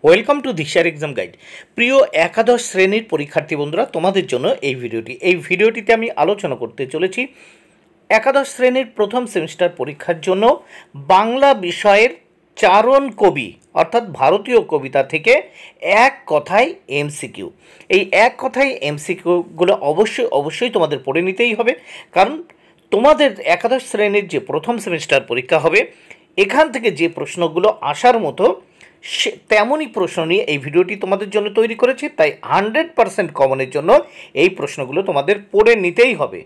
Welcome to দিশার exam guide. প্রিয় একাদশ শ্রেণীর পরীক্ষার্থী বন্ধুরা, তোমাদের জন্য এই ভিডিওটিতে আমি আলোচনা করতে চলেছি একাদশ শ্রেণীর প্রথম সেমিস্টার পরীক্ষার জন্য বাংলা বিষয়ের চারণ কবি অর্থাৎ ভারতীয় কবিতা থেকে এক কথায় এমসিকিউ। এই এক কথায় এমসিকিউগুলো অবশ্যই তোমাদের পড়ে নিতেই হবে, কারণ তোমাদের একাদশ শ্রেণীর যে প্রথম সেমিস্টার পরীক্ষা হবে এখান থেকে যে প্রশ্নগুলো আসার মতো তেমনই প্রশ্ন নিয়ে এই ভিডিওটি তোমাদের জন্য তৈরি করেছি। তাই 100% কমনের জন্য এই প্রশ্নগুলো তোমাদের পড়ে নিতেই হবে।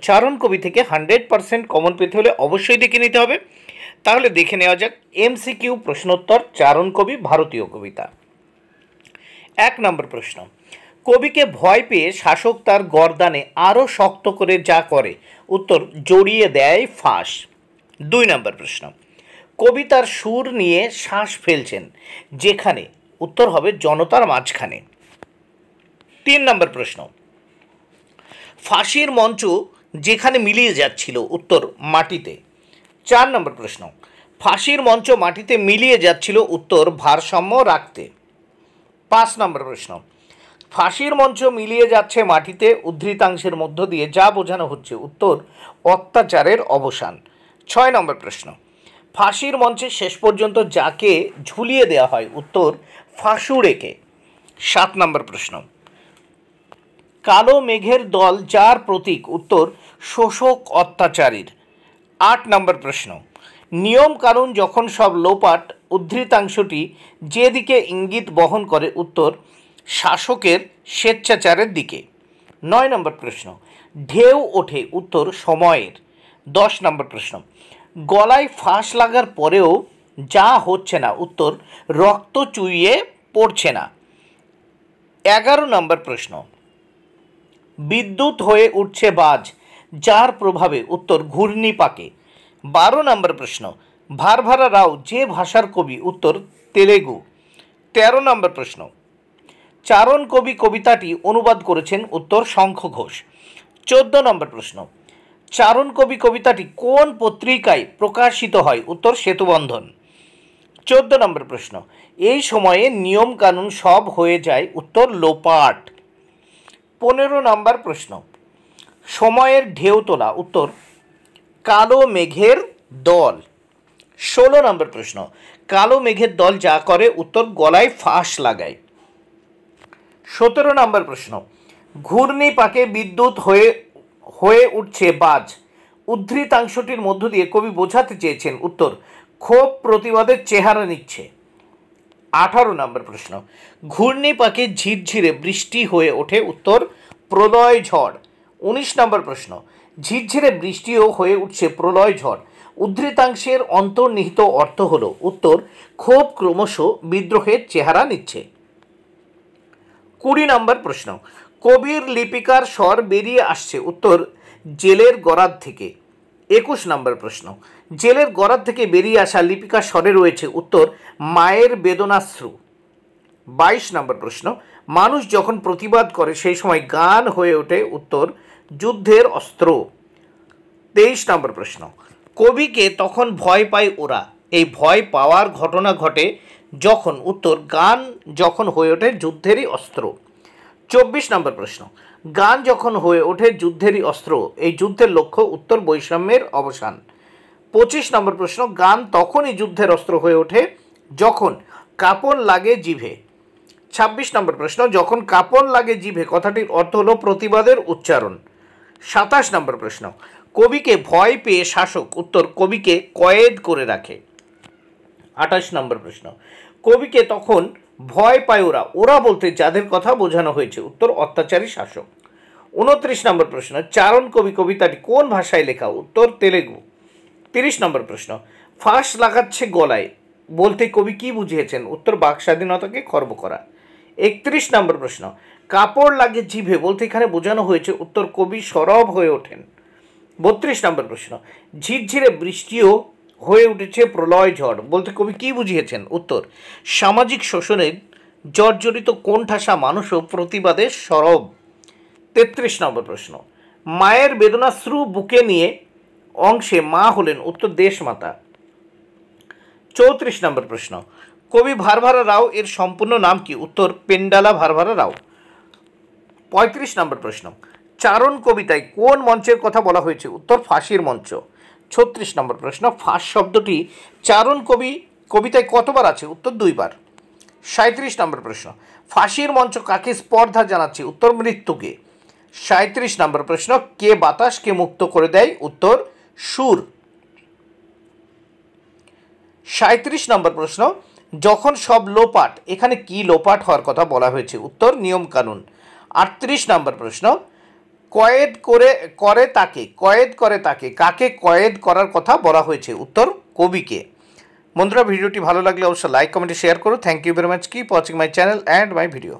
চারণ কবি থেকে 100% কমন পেতে হলে অবশ্যই দেখে নিতে হবে। তাহলে দেখে নেওয়া যাক এমসিকিউ প্রশ্নোত্তর চারণ কবি ভারতীয় কবিতা। 1 নম্বর প্রশ্ন, কবিকে ভয় পেয়ে শাসক তার গর্দানে আরও শক্ত করে যা করে, উত্তর জড়িয়ে দেয় ফাঁস। 2 নম্বর প্রশ্ন, কবিতার সুর নিয়ে শ্বাস ফেলছেন যেখানে, উত্তর হবে জনতার মাঝখানে। 3 নম্বর প্রশ্ন, ফাঁসির মঞ্চ যেখানে মিলিয়ে যাচ্ছিল, উত্তর মাটিতে। 4 নম্বর প্রশ্ন, ফাঁসির মঞ্চ মাটিতে মিলিয়ে যাচ্ছিল, উত্তর ভারসাম্য রাখতে। 5 নম্বর প্রশ্ন, ফাঁসির মঞ্চ মিলিয়ে যাচ্ছে মাটিতে উদ্ধৃতাংশের মধ্য দিয়ে যা বোঝানো হচ্ছে, উত্তর অত্যাচারের অবসান। 6 নম্বর প্রশ্ন, ফাঁসির মঞ্চে শেষ পর্যন্ত যাকে ঝুলিয়ে দেওয়া হয়, উত্তর ফাঁসুড়েকে। 7 নম্বর প্রশ্ন, কালো মেঘের দল যার প্রতীক, উত্তর শোষক অত্যাচারীর। 8 নম্বর প্রশ্ন, নিয়ম কানুন যখন সব লোপাট উদ্ধৃতাংশটি যেদিকে ইঙ্গিত বহন করে, উত্তর শাসকের স্বেচ্ছাচারের দিকে। 9 নম্বর প্রশ্ন, ঢেউ ওঠে, উত্তর সময়ের। 10 নম্বর প্রশ্ন, গলায় ফাঁস লাগার পরেও যা হচ্ছে না, উত্তর রক্ত চুইয়ে পড়ছে না। 11 নম্বর প্রশ্ন, বিদ্যুৎ হয়ে উঠছে বাজ যার প্রভাবে, উত্তর ঘূর্ণিপাকে। 12 নম্বর প্রশ্ন, ভারভারা রাও যে ভাষার কবি, উত্তর তেলেগু। 13 নম্বর প্রশ্ন, চারণ কবি কবিতাটি অনুবাদ করেছেন, উত্তর শঙ্খ ঘোষ। 14 নম্বর প্রশ্ন, চারণ কবি কবিতাটি কোন পত্রিকায় প্রকাশিত হয়, উত্তর সেতুবন্ধন। 14 নম্বর প্রশ্ন, এই সময়ে নিয়ম কানুন সব হয়ে যায়, উত্তর লোপাট। 15 নম্বর প্রশ্ন, সময়ের ঢেউ তোলা, উত্তর কালো মেঘের দল। 16 নম্বর প্রশ্ন, কালো মেঘের দল যা করে, উত্তর গলায় ফাঁস লাগায়। 17 নম্বর প্রশ্ন, ঘূর্ণিপাকে বিদ্যুৎ হয়ে উঠছে বাজ উদ্ধৃতাংশটির মধ্য দিয়ে কবি বোঝাতে চেয়েছেন, উত্তর ক্ষোভ প্রতিবাদের চেহারা নিচ্ছে। 18 নম্বর প্রশ্ন, ঘূর্ণিপাকে ঝিরঝিরে বৃষ্টি হয়ে ওঠে, উত্তর প্রলয় ঝড়। 19 নম্বর প্রশ্ন, ঝিরঝিরে বৃষ্টিও হয়ে উঠছে প্রলয় ঝড় উদ্ধৃতাংশের অন্তর্নিহিত অর্থ হল, উত্তর ক্ষোভ ক্রমশ বিদ্রোহের চেহারা নিচ্ছে। 20 নম্বর প্রশ্ন, কবির লিপিকার স্বর বেরিয়ে আসছে, উত্তর জেলের গরাদ থেকে। 21 নম্বর প্রশ্ন, জেলের গরাদ থেকে বেরিয়ে আসা লিপিকার স্বরে রয়েছে, উত্তর মায়ের বেদনাশ্রু। 22 নম্বর প্রশ্ন, মানুষ যখন প্রতিবাদ করে সেই সময় গান হয়ে ওঠে, উত্তর যুদ্ধের অস্ত্র। 23 নম্বর প্রশ্ন, কবিকে তখন ভয় পায় ওরা, এই ভয় পাওয়ার ঘটনা ঘটে যখন, উত্তর গান যখন হয়ে ওঠে যুদ্ধেরই অস্ত্র। 24 নম্বর প্রশ্ন, গান যখন হয়ে ওঠে যুদ্ধেরই অস্ত্র, এই যুদ্ধের লক্ষ্য, উত্তর বৈষম্যের অবসান। 25 নম্বর প্রশ্ন, গান তখনই যুদ্ধের অস্ত্র হয়ে ওঠে যখন কাঁপন লাগে জিভে। 26 নম্বর প্রশ্ন, যখন কাঁপন লাগে জিভে কথাটির অর্থ হলো প্রতিবাদের উচ্চারণ। 27 নম্বর প্রশ্ন, কবিকে ভয় পেয়ে শাসক, উত্তর কবিকে কয়েদ করে রাখে। 28 নম্বর প্রশ্ন, কবিকে তখন ভয় পায় ওরা বলতে যাদের কথা বোঝানো হয়েছে, উত্তর অত্যাচারী শাসক। 29 নম্বর প্রশ্ন, চারণ কবি কবিতাটি কোন ভাষায় লেখা, উত্তর তেলেগু। 30 নম্বর প্রশ্ন, ফাঁস লাগাচ্ছে গলায় বলতে কবি কি বুঝিয়েছেন, উত্তর বাক স্বাধীনতাকে খর্ব করা। 31 নম্বর প্রশ্ন, কাপড় লাগে জিভে বলতে এখানে বোঝানো হয়েছে, উত্তর কবি সরব হয়ে ওঠেন। 32 নম্বর প্রশ্ন, ঝিরঝিরে বৃষ্টিও হয়ে উঠেছে প্রলয় ঝড় বলতে কবি কি বুঝিয়েছেন, উত্তর সামাজিক শোষণের জর্জরিত কোণঠাসা মানুষও প্রতিবাদের সরব। 33 নম্বর প্রশ্ন, মায়ের বেদনাশ্রু বুকে নিয়ে অংশে মা হলেন, উত্তর দেশমাতা। 34 নম্বর প্রশ্ন, কবি ভারভারা রাও এর সম্পূর্ণ নাম কি? উত্তর পেন্ডালা ভারভারা রাও। 35 নম্বর প্রশ্ন, চারণ কবিতায় কোন মঞ্চের কথা বলা হয়েছে? উত্তর ফাঁসির মঞ্চ। 36 নম্বর প্রশ্ন, ফাঁস শব্দটি চারণ কবিতায় কতবার আছে? উত্তর 2 বার। 37 নম্বর প্রশ্ন, ফাঁসির মঞ্চ কাকে স্পর্ধা জানাচ্ছে? উত্তর মৃত্যুকে। 37 নম্বর প্রশ্ন, কে বাতাসকে মুক্ত করে দেয়? উত্তর সুর। 37 নম্বর প্রশ্ন, যখন সব লোপাট, এখানে কি লোপাট হওয়ার কথা বলা হয়েছে? উত্তর নিয়ম কানুন। 38 নম্বর প্রশ্ন, কয়েদ করে তাকে কাকে কয়েদ করার কথা বলা হয়েছে? উত্তর কবিকে। বন্ধুরা, ভিডিওটি ভালো লাগলে অবশ্যই লাইক কমেন্টে শেয়ার করো। Thank you very much. Keep watching my channel and my video.